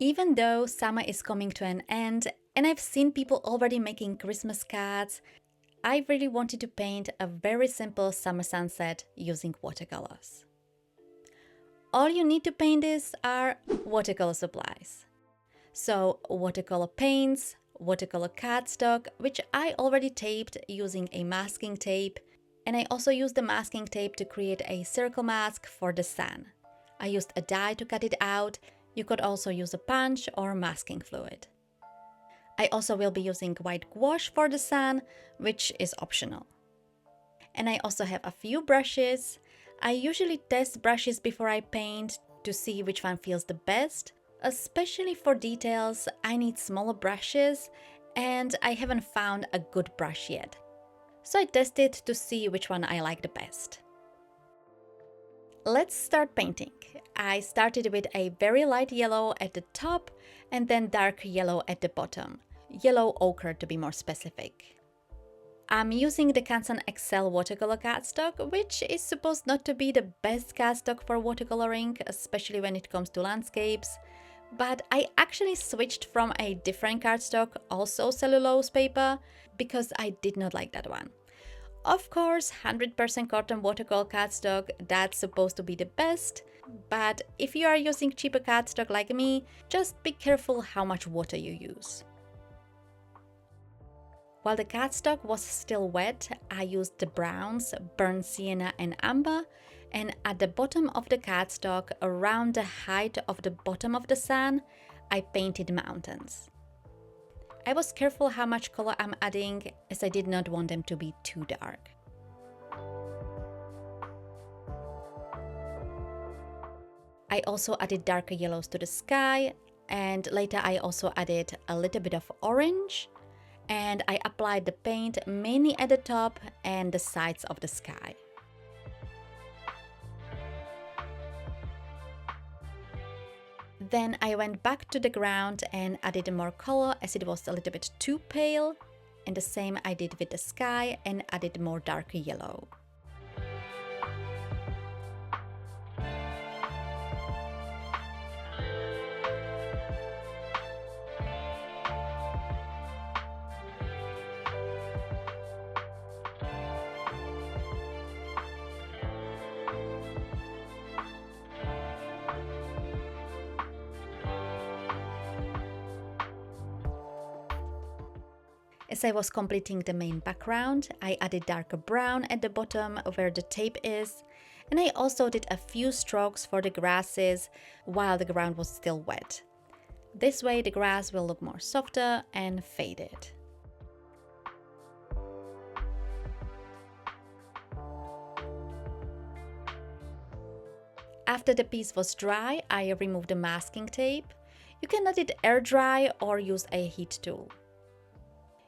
Even though summer is coming to an end and I've seen people already making Christmas cards, I really wanted to paint a very simple summer sunset using watercolors. All you need to paint this are watercolor supplies. So watercolor paints, watercolor cardstock, which I already taped using a masking tape, and I also used the masking tape to create a circle mask for the sun. I used a die to cut it out. You could also use a punch or masking fluid. I also will be using white gouache for the sun, which is optional. And I also have a few brushes. I usually test brushes before I paint to see which one feels the best. Especially for details, I need smaller brushes and I haven't found a good brush yet. So I tested to see which one I like the best. Let's start painting. I started with a very light yellow at the top and then dark yellow at the bottom. Yellow ochre to be more specific. I'm using the Canson XL watercolor cardstock, which is supposed not to be the best cardstock for watercoloring, especially when it comes to landscapes. But I actually switched from a different cardstock, also cellulose paper, because I did not like that one. Of course, 100% cotton watercolor cardstock, that's supposed to be the best, but if you are using cheaper cardstock like me, just be careful how much water you use. While the cardstock was still wet, I used the browns, burnt sienna and amber, and at the bottom of the cardstock, around the height of the bottom of the sun, I painted mountains. I was careful how much color I'm adding, as I did not want them to be too dark. I also added darker yellows to the sky, and later I also added a little bit of orange, and I applied the paint mainly at the top and the sides of the sky. Then I went back to the ground and added more color as it was a little bit too pale, and the same I did with the sky and added more darker yellow. As I was completing the main background, I added darker brown at the bottom where the tape is, and I also did a few strokes for the grasses while the ground was still wet. This way the grass will look more softer and faded. After the piece was dry, I removed the masking tape. You can let it air dry or use a heat tool.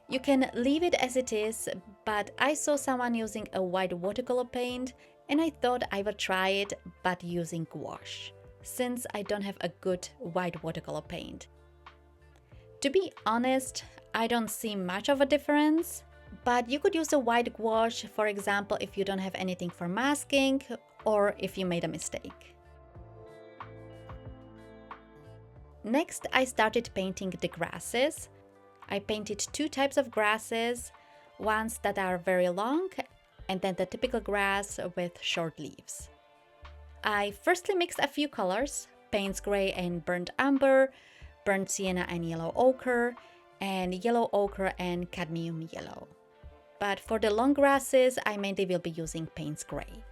You can leave it as it is, but I saw someone using a white watercolor paint and I thought I would try it, but using gouache, since I don't have a good white watercolor paint. To be honest, I don't see much of a difference, but you could use a white gouache, for example, if you don't have anything for masking or if you made a mistake. Next, I started painting the grasses. I painted two types of grasses, ones that are very long and then the typical grass with short leaves. I firstly mixed a few colors, Payne's Gray and Burnt Amber, Burnt Sienna and Yellow Ochre, and Yellow Ochre and Cadmium Yellow. But for the long grasses, I mainly will be using Payne's Gray.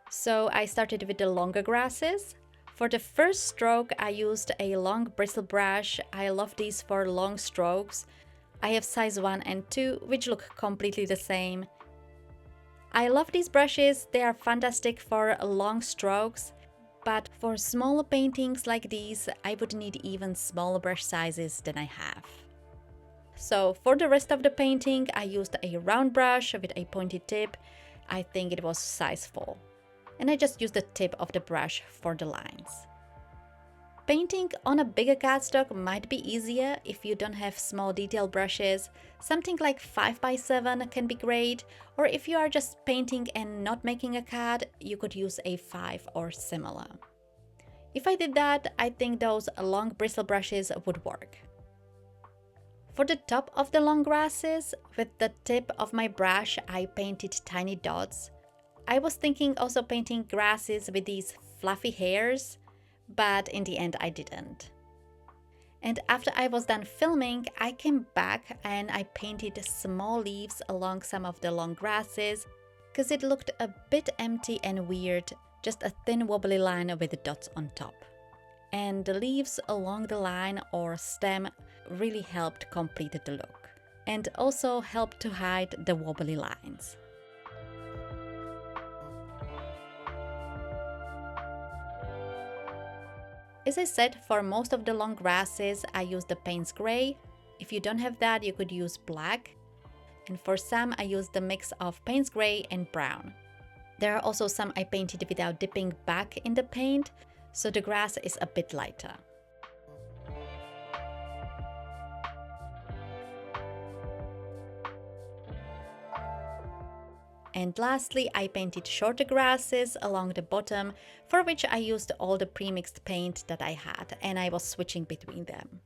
So I started with the longer grasses. For the first stroke, I used a long bristle brush. I love these for long strokes. I have size 1 and 2, which look completely the same. I love these brushes, they are fantastic for long strokes, but for smaller paintings like these, I would need even smaller brush sizes than I have. So for the rest of the painting, I used a round brush with a pointed tip. I think it was size 4. And I just used the tip of the brush for the lines. Painting on a bigger cardstock might be easier if you don't have small detail brushes. Something like 5x7 can be great, or if you are just painting and not making a card, you could use a 5 or similar. If I did that, I think those long bristle brushes would work. For the top of the long grasses, with the tip of my brush, I painted tiny dots. I was thinking also painting grasses with these fluffy hairs, but in the end I didn't. And after I was done filming, I came back and I painted small leaves along some of the long grasses because it looked a bit empty and weird, just a thin wobbly line with dots on top. And the leaves along the line or stem really helped complete the look and also helped to hide the wobbly lines. As I said, for most of the long grasses, I used the Payne's Gray. If you don't have that, you could use black. And for some, I used the mix of Payne's Gray and brown. There are also some I painted without dipping back in the paint, so the grass is a bit lighter. And lastly, I painted shorter grasses along the bottom, for which I used all the pre-mixed paint that I had, and I was switching between them.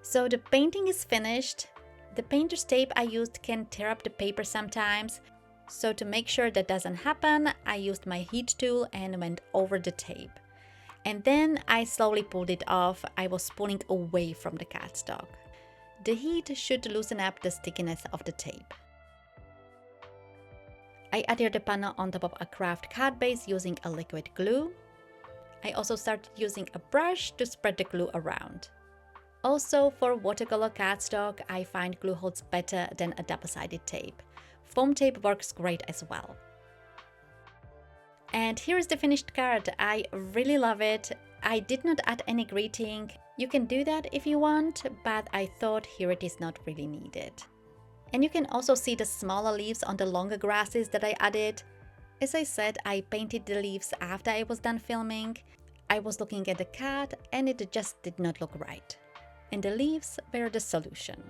So the painting is finished. The painter's tape I used can tear up the paper sometimes, so to make sure that doesn't happen, I used my heat tool and went over the tape. And then I slowly pulled it off. I was pulling away from the cardstock. The heat should loosen up the stickiness of the tape. I adhered the panel on top of a craft card base using a liquid glue. I also started using a brush to spread the glue around. Also, for watercolor cardstock, I find glue holds better than a double-sided tape. Foam tape works great as well. And here is the finished card. I really love it. I did not add any greeting. You can do that if you want, but I thought here it is not really needed. And you can also see the smaller leaves on the longer grasses that I added. As I said, I painted the leaves after I was done filming. I was looking at the card and it just did not look right. And the leaves were the solution.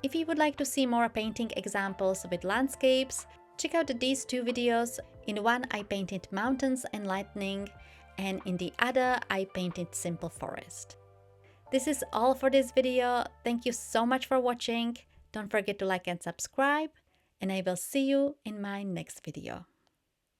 If you would like to see more painting examples with landscapes, check out these two videos. In one I painted mountains and lightning, and in the other I painted simple forest. This is all for this video. Thank you so much for watching. Don't forget to like and subscribe, and I will see you in my next video.